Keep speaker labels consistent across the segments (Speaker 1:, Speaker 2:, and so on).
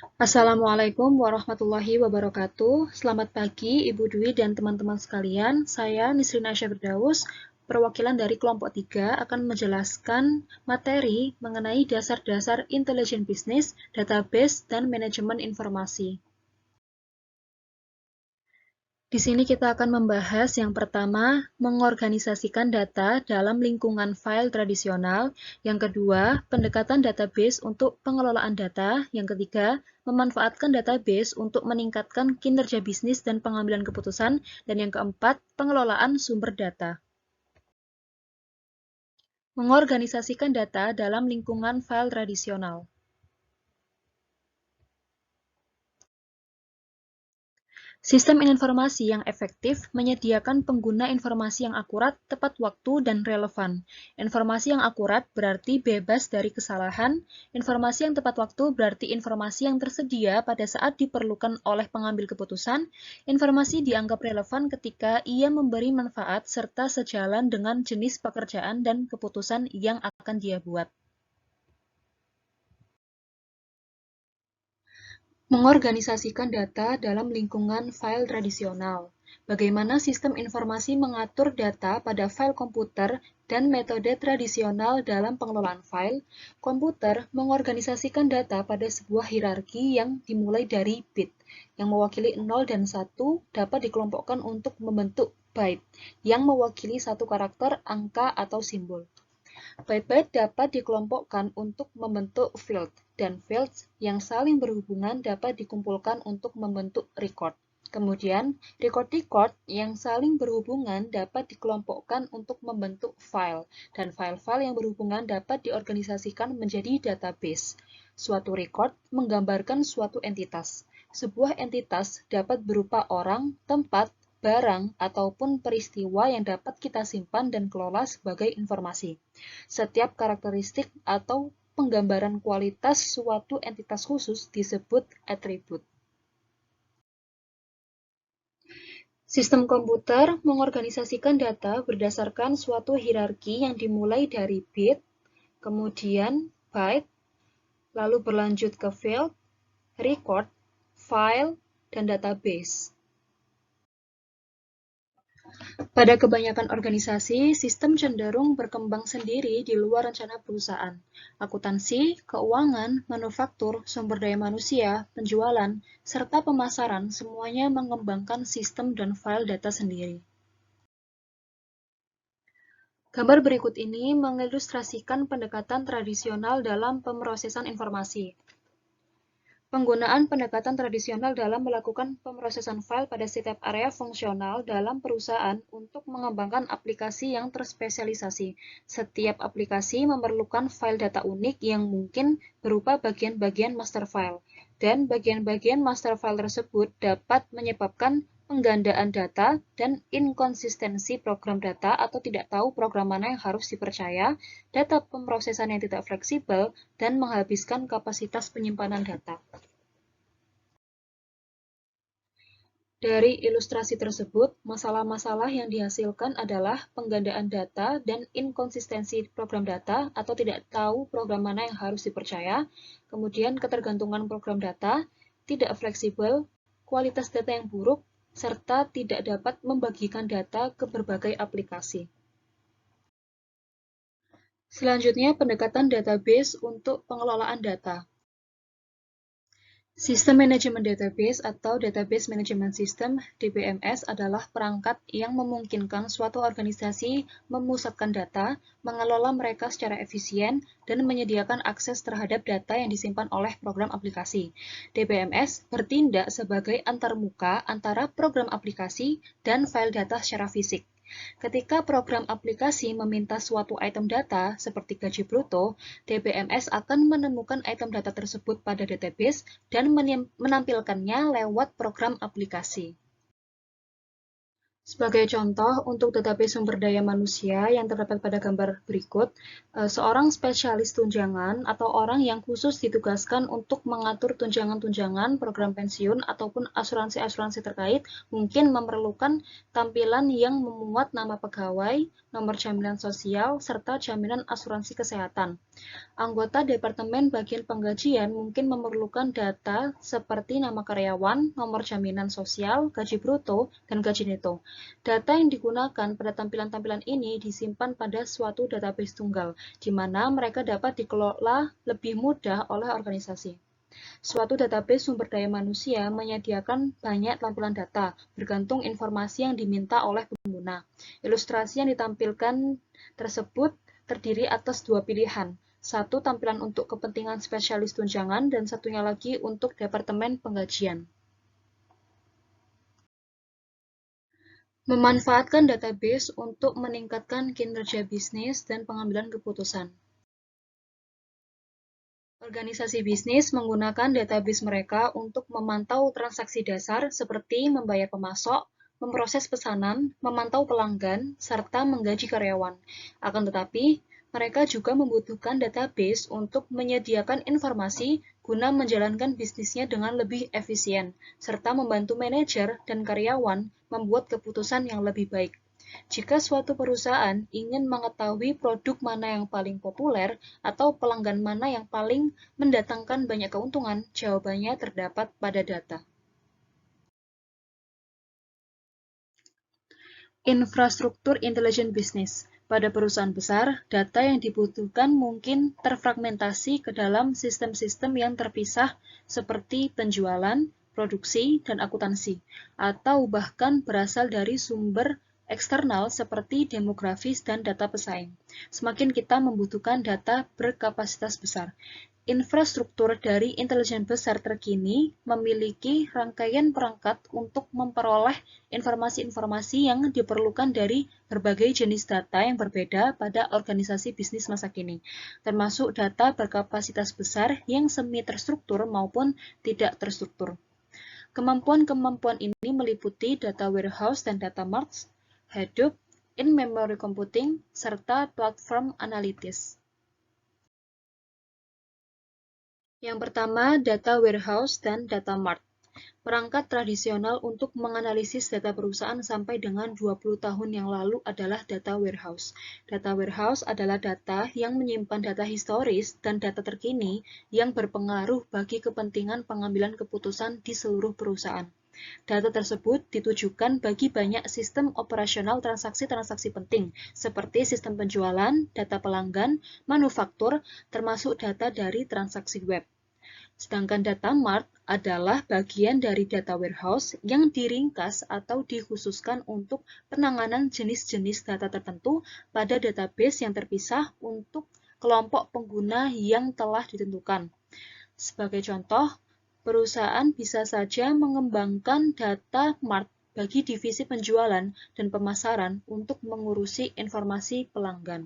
Speaker 1: Assalamualaikum warahmatullahi wabarakatuh. Selamat pagi Ibu Dwi dan teman-teman sekalian. Saya Nisrina Syafirdaus, perwakilan dari kelompok 3 akan menjelaskan materi mengenai dasar-dasar intelijen bisnis, database, dan manajemen informasi. Di sini kita akan membahas yang pertama, mengorganisasikan data dalam lingkungan file tradisional. Yang kedua, pendekatan database untuk pengelolaan data. Yang ketiga, memanfaatkan database untuk meningkatkan kinerja bisnis dan pengambilan keputusan. Dan yang keempat, pengelolaan sumber data. Mengorganisasikan data dalam lingkungan file tradisional. Sistem informasi yang efektif menyediakan pengguna informasi yang akurat, tepat waktu, dan relevan. Informasi yang akurat berarti bebas dari kesalahan. Informasi yang tepat waktu berarti informasi yang tersedia pada saat diperlukan oleh pengambil keputusan. Informasi dianggap relevan ketika ia memberi manfaat serta sejalan dengan jenis pekerjaan dan keputusan yang akan dia buat. Mengorganisasikan data dalam lingkungan file tradisional. Bagaimana sistem informasi mengatur data pada file komputer dan metode tradisional dalam pengelolaan file. Komputer mengorganisasikan data pada sebuah hierarki yang dimulai dari bit, yang mewakili 0 dan 1 dapat dikelompokkan untuk membentuk byte, yang mewakili satu karakter, angka, atau simbol. Byte-byte dapat dikelompokkan untuk membentuk field, dan fields yang saling berhubungan dapat dikumpulkan untuk membentuk record. Kemudian, record-record yang saling berhubungan dapat dikelompokkan untuk membentuk file, dan file-file yang berhubungan dapat diorganisasikan menjadi database. Suatu record menggambarkan suatu entitas. Sebuah entitas dapat berupa orang, tempat, barang, ataupun peristiwa yang dapat kita simpan dan kelola sebagai informasi. Setiap karakteristik atau penggambaran kualitas suatu entitas khusus disebut atribut. Sistem komputer mengorganisasikan data berdasarkan suatu hierarki yang dimulai dari bit, kemudian byte, lalu berlanjut ke field, record, file, dan database. Pada kebanyakan organisasi, sistem cenderung berkembang sendiri di luar rencana perusahaan. Akuntansi, keuangan, manufaktur, sumber daya manusia, penjualan, serta pemasaran semuanya mengembangkan sistem dan file data sendiri. Gambar berikut ini mengilustrasikan pendekatan tradisional dalam pemrosesan informasi. Penggunaan pendekatan tradisional dalam melakukan pemrosesan file pada setiap area fungsional dalam perusahaan untuk mengembangkan aplikasi yang terspesialisasi. Setiap aplikasi memerlukan file data unik yang mungkin berupa bagian-bagian master file, dan bagian-bagian master file tersebut dapat menyebabkan penggandaan data dan inkonsistensi program data atau tidak tahu program mana yang harus dipercaya, data pemrosesan yang tidak fleksibel, dan menghabiskan kapasitas penyimpanan data. Dari ilustrasi tersebut, masalah-masalah yang dihasilkan adalah penggandaan data dan inkonsistensi program data atau tidak tahu program mana yang harus dipercaya, kemudian ketergantungan program data, tidak fleksibel, kualitas data yang buruk, serta tidak dapat membagikan data ke berbagai aplikasi. Selanjutnya, pendekatan database untuk pengelolaan data. Sistem manajemen database atau Database Management System (DBMS) adalah perangkat yang memungkinkan suatu organisasi memusatkan data, mengelola mereka secara efisien, dan menyediakan akses terhadap data yang disimpan oleh program aplikasi. DBMS bertindak sebagai antarmuka antara program aplikasi dan file data secara fisik. Ketika program aplikasi meminta suatu item data, seperti gaji bruto, DBMS akan menemukan item data tersebut pada database dan menampilkannya lewat program aplikasi. Sebagai contoh, untuk database sumber daya manusia yang terdapat pada gambar berikut, seorang spesialis tunjangan atau orang yang khusus ditugaskan untuk mengatur tunjangan-tunjangan, program pensiun, ataupun asuransi-asuransi terkait mungkin memerlukan tampilan yang memuat nama pegawai, nomor jaminan sosial, serta jaminan asuransi kesehatan. Anggota Departemen Bagian Penggajian mungkin memerlukan data seperti nama karyawan, nomor jaminan sosial, gaji bruto, dan gaji neto. Data yang digunakan pada tampilan-tampilan ini disimpan pada suatu database tunggal, di mana mereka dapat dikelola lebih mudah oleh organisasi. Suatu database sumber daya manusia menyediakan banyak tampilan data, bergantung informasi yang diminta oleh pengguna. Ilustrasi yang ditampilkan tersebut terdiri atas dua pilihan, satu tampilan untuk kepentingan spesialis tunjangan dan satunya lagi untuk Departemen Penggajian. Memanfaatkan database untuk meningkatkan kinerja bisnis dan pengambilan keputusan. Organisasi bisnis menggunakan database mereka untuk memantau transaksi dasar seperti membayar pemasok, memproses pesanan, memantau pelanggan, serta menggaji karyawan. Akan tetapi, mereka juga membutuhkan database untuk menyediakan informasi guna menjalankan bisnisnya dengan lebih efisien, serta membantu manajer dan karyawan membuat keputusan yang lebih baik. Jika suatu perusahaan ingin mengetahui produk mana yang paling populer atau pelanggan mana yang paling mendatangkan banyak keuntungan, jawabannya terdapat pada data. Infrastruktur intelijen bisnis. Pada perusahaan besar, data yang dibutuhkan mungkin terfragmentasi ke dalam sistem-sistem yang terpisah seperti penjualan, produksi, dan akuntansi, atau bahkan berasal dari sumber eksternal seperti demografis dan data pesaing. Semakin kita membutuhkan data berkapasitas besar. Infrastruktur dari intelijen besar terkini memiliki rangkaian perangkat untuk memperoleh informasi-informasi yang diperlukan dari berbagai jenis data yang berbeda pada organisasi bisnis masa kini, termasuk data berkapasitas besar yang semi terstruktur maupun tidak terstruktur. Kemampuan-kemampuan ini meliputi data warehouse dan data marts, Hadoop, in-memory computing, serta platform analitis. Yang pertama, data warehouse dan data mart. Perangkat tradisional untuk menganalisis data perusahaan sampai dengan 20 tahun yang lalu adalah data warehouse. Data warehouse adalah data yang menyimpan data historis dan data terkini yang berpengaruh bagi kepentingan pengambilan keputusan di seluruh perusahaan. Data tersebut ditujukan bagi banyak sistem operasional transaksi-transaksi penting, seperti sistem penjualan, data pelanggan, manufaktur, termasuk data dari transaksi web. Sedangkan data mart adalah bagian dari data warehouse yang diringkas atau dikhususkan untuk penanganan jenis-jenis data tertentu pada database yang terpisah untuk kelompok pengguna yang telah ditentukan. Sebagai contoh, perusahaan bisa saja mengembangkan data mart bagi divisi penjualan dan pemasaran untuk mengurusi informasi pelanggan.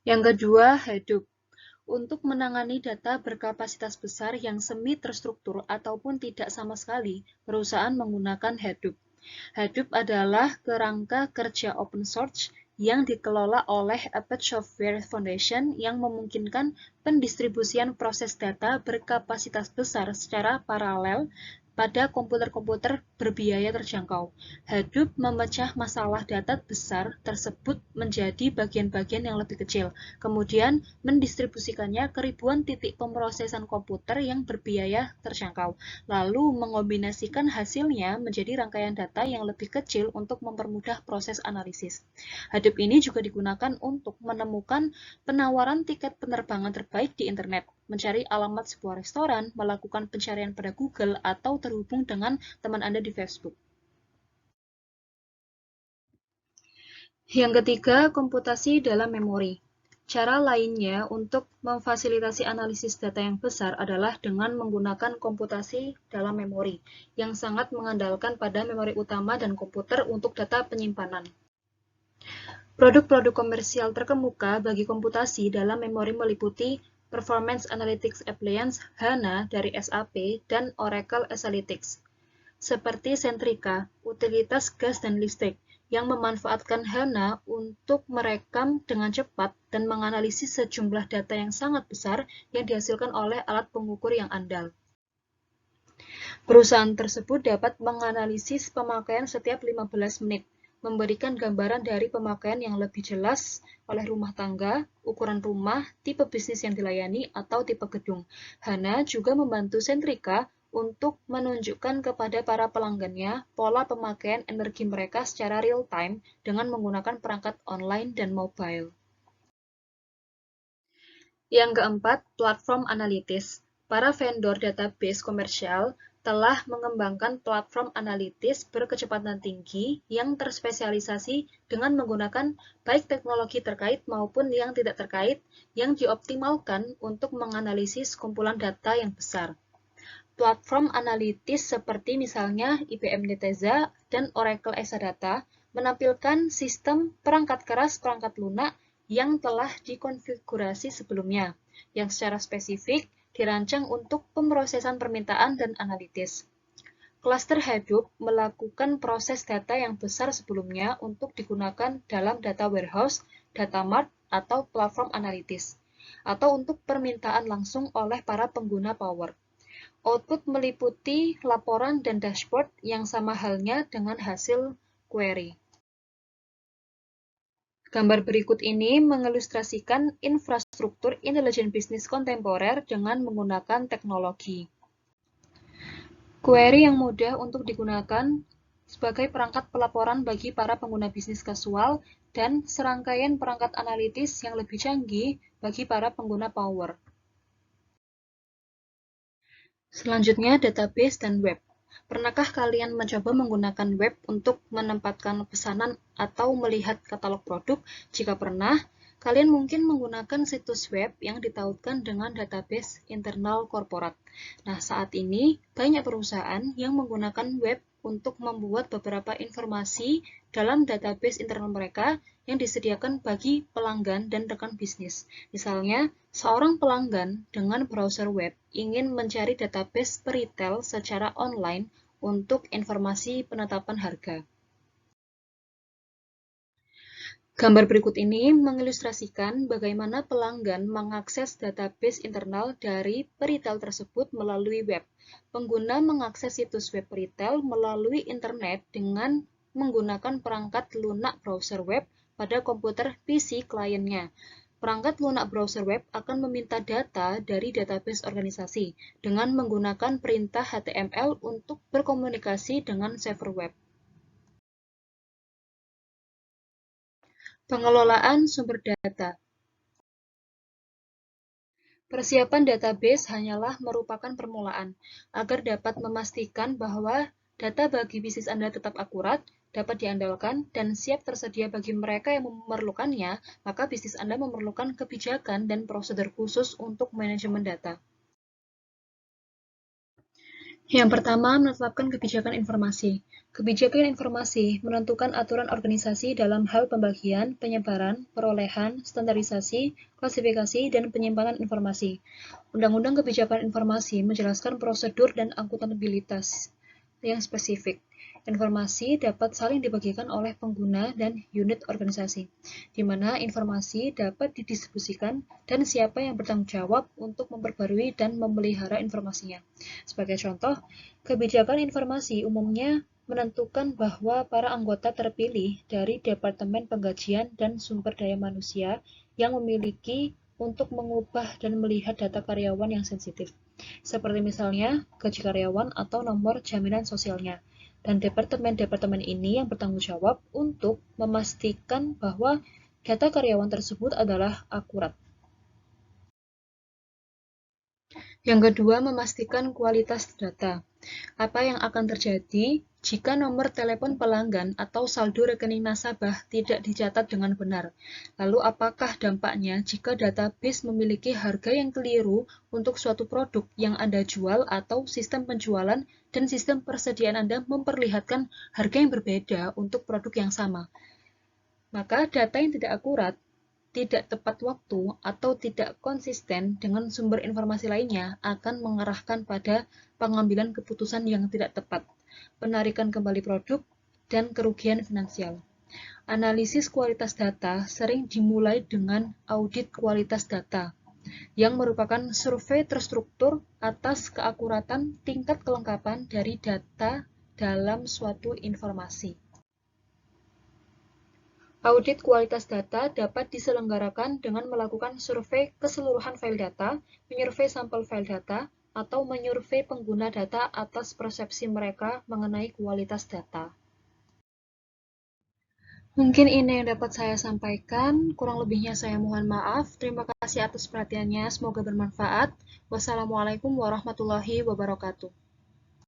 Speaker 1: Yang kedua, Hadoop. Untuk menangani data berkapasitas besar yang semi terstruktur ataupun tidak sama sekali, perusahaan menggunakan Hadoop. Hadoop adalah kerangka kerja open source yang dikelola oleh Apache Software Foundation yang memungkinkan pendistribusian proses data berkapasitas besar secara paralel pada komputer-komputer berbiaya terjangkau. Hadoop memecah masalah data besar tersebut menjadi bagian-bagian yang lebih kecil, kemudian mendistribusikannya ke ribuan titik pemrosesan komputer yang berbiaya terjangkau, lalu mengombinasikan hasilnya menjadi rangkaian data yang lebih kecil untuk mempermudah proses analisis. Hadoop ini juga digunakan untuk menemukan penawaran tiket penerbangan terbaik di internet, mencari alamat sebuah restoran, melakukan pencarian pada Google, atau terhubung dengan teman Anda di Facebook. Yang ketiga, komputasi dalam memori. Cara lainnya untuk memfasilitasi analisis data yang besar adalah dengan menggunakan komputasi dalam memori, yang sangat mengandalkan pada memori utama dan komputer untuk data penyimpanan. Produk-produk komersial terkemuka bagi komputasi dalam memori meliputi Performance Analytics Appliance HANA dari SAP dan Oracle Exalytics. seperti Sentrika, utilitas gas dan listrik, yang memanfaatkan HANA untuk merekam dengan cepat dan menganalisis sejumlah data yang sangat besar yang dihasilkan oleh alat pengukur yang andal. Perusahaan tersebut dapat menganalisis pemakaian setiap 15 menit, memberikan gambaran dari pemakaian yang lebih jelas oleh rumah tangga, ukuran rumah, tipe bisnis yang dilayani, atau tipe gedung. HANA juga membantu Sentrika untuk menunjukkan kepada para pelanggannya pola pemakaian energi mereka secara real-time dengan menggunakan perangkat online dan mobile. Yang keempat, platform analitis. Para vendor database komersial telah mengembangkan platform analitis berkecepatan tinggi yang terspesialisasi dengan menggunakan baik teknologi terkait maupun yang tidak terkait yang dioptimalkan untuk menganalisis kumpulan data yang besar. Platform analitis seperti misalnya IBM Netezza dan Oracle Exadata menampilkan sistem perangkat keras perangkat lunak yang telah dikonfigurasi sebelumnya, yang secara spesifik dirancang untuk pemrosesan permintaan dan analitis. Cluster Hadoop melakukan proses data yang besar sebelumnya untuk digunakan dalam data warehouse, data mart, atau platform analitis, atau untuk permintaan langsung oleh para pengguna Power. Output meliputi laporan dan dashboard yang sama halnya dengan hasil query. Gambar berikut ini mengilustrasikan infrastruktur intelijen bisnis kontemporer dengan menggunakan teknologi. Query yang mudah untuk digunakan sebagai perangkat pelaporan bagi para pengguna bisnis kasual dan serangkaian perangkat analitis yang lebih canggih bagi para pengguna Power. Selanjutnya, database dan web. Pernahkah kalian mencoba menggunakan web untuk menempatkan pesanan atau melihat katalog produk? Jika pernah, kalian mungkin menggunakan situs web yang ditautkan dengan database internal korporat. Nah, saat ini banyak perusahaan yang menggunakan web untuk membuat beberapa informasi dalam database internal mereka yang disediakan bagi pelanggan dan rekan bisnis. Misalnya, seorang pelanggan dengan browser web ingin mencari database peritel secara online untuk informasi penetapan harga. Gambar berikut ini mengilustrasikan bagaimana pelanggan mengakses database internal dari peritel tersebut melalui web. Pengguna mengakses situs web peritel melalui internet dengan menggunakan perangkat lunak browser web pada komputer PC kliennya. Perangkat lunak browser web akan meminta data dari database organisasi dengan menggunakan perintah HTML untuk berkomunikasi dengan server web. Pengelolaan sumber data. Persiapan database hanyalah merupakan permulaan, agar dapat memastikan bahwa data bagi bisnis Anda tetap akurat, dapat diandalkan, dan siap tersedia bagi mereka yang memerlukannya, maka bisnis Anda memerlukan kebijakan dan prosedur khusus untuk manajemen data. Yang pertama, menetapkan kebijakan informasi. Kebijakan informasi menentukan aturan organisasi dalam hal pembagian, penyebaran, perolehan, standarisasi, klasifikasi, dan penyimpanan informasi. Undang-Undang Kebijakan Informasi menjelaskan prosedur dan akuntabilitas yang spesifik. Informasi dapat saling dibagikan oleh pengguna dan unit organisasi, di mana informasi dapat didistribusikan dan siapa yang bertanggung jawab untuk memperbarui dan memelihara informasinya. Sebagai contoh, kebijakan informasi umumnya menentukan bahwa para anggota terpilih dari Departemen Pengkajian dan Sumber Daya Manusia yang memiliki untuk mengubah dan melihat data karyawan yang sensitif, seperti misalnya gaji karyawan atau nomor jaminan sosialnya. Dan departemen-departemen ini yang bertanggung jawab untuk memastikan bahwa data karyawan tersebut adalah akurat. Yang kedua, memastikan kualitas data. Apa yang akan terjadi jika nomor telepon pelanggan atau saldo rekening nasabah tidak dicatat dengan benar? Lalu apakah dampaknya jika database memiliki harga yang keliru untuk suatu produk yang Anda jual atau sistem penjualan dan sistem persediaan Anda memperlihatkan harga yang berbeda untuk produk yang sama? Maka data yang tidak akurat, tidak tepat waktu, atau tidak konsisten dengan sumber informasi lainnya akan mengarahkan pada pengambilan keputusan yang tidak tepat. penarikan kembali produk, dan kerugian finansial. Analisis kualitas data sering dimulai dengan audit kualitas data, yang merupakan survei terstruktur atas keakuratan tingkat kelengkapan dari data dalam suatu informasi. Audit kualitas data dapat diselenggarakan dengan melakukan survei keseluruhan file data, menyurvei sampel file data, atau menyurvei pengguna data atas persepsi mereka mengenai kualitas data. Mungkin ini yang dapat saya sampaikan, kurang lebihnya saya mohon maaf. Terima kasih atas perhatiannya, semoga bermanfaat. Wassalamualaikum warahmatullahi wabarakatuh.